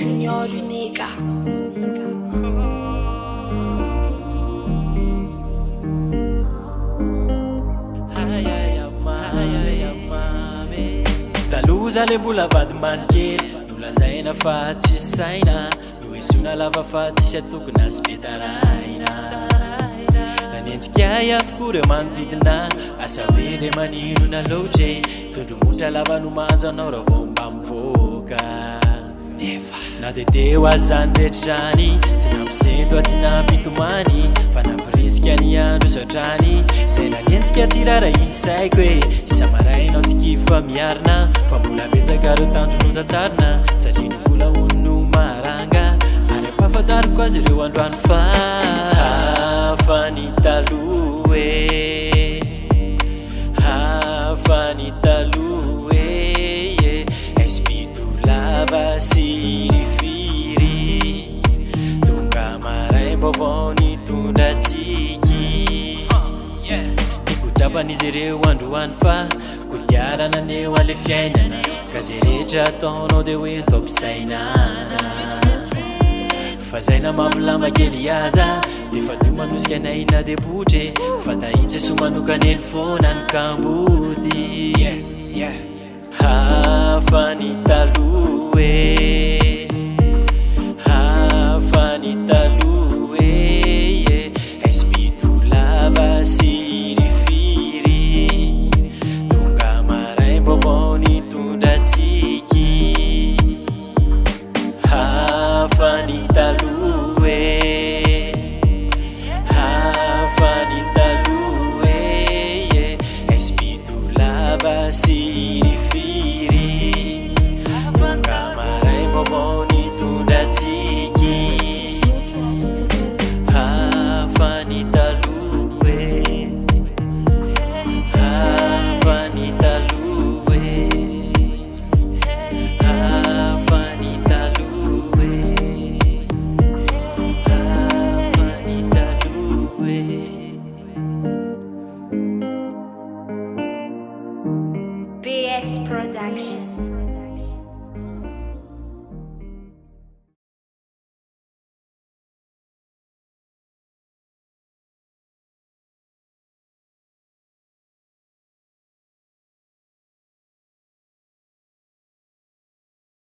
Junior Unica. Taluza le mbola vady manikely nolazaina fa tsy saina noesona lava fa tsisy atokona sy betaraina nanentsika avokoa reo manodidina asa hoe de maninona loatre tondromotra lava no mahazo anao raha vao mba mivoaka nefa na de teo azy zany rehetra zany tsy nampisento a tsy nampitomany fa nampirisika ny andro satrany zay nanentsika tsy rara insaiko hoe isa marainao tsy kifa miarina fa mbola betsaka reo tandronozatsarina satria ny vola ono maranga ary ampahafantariko azy ireo androany fa hafa ny taloha e hafa ny taloha e espito lava sirifiry tonga maray mbavao ny tondratsiky nikojapan'izy ireo androany fa kodiarana neo ale fiainana ka zay rehetra ataonao de hoe ntompisainana fa zay namavylamba kely aza de fa dio manosika naina de botre fa tahitsy somanokany ely foana ny kamboty hafa ny taloha e hafa ny taloha e espito lava sirifiry tonga maray mbavao ny tondratsiky hafa ny taloha e hafa ny taloha e espito lava sirifiry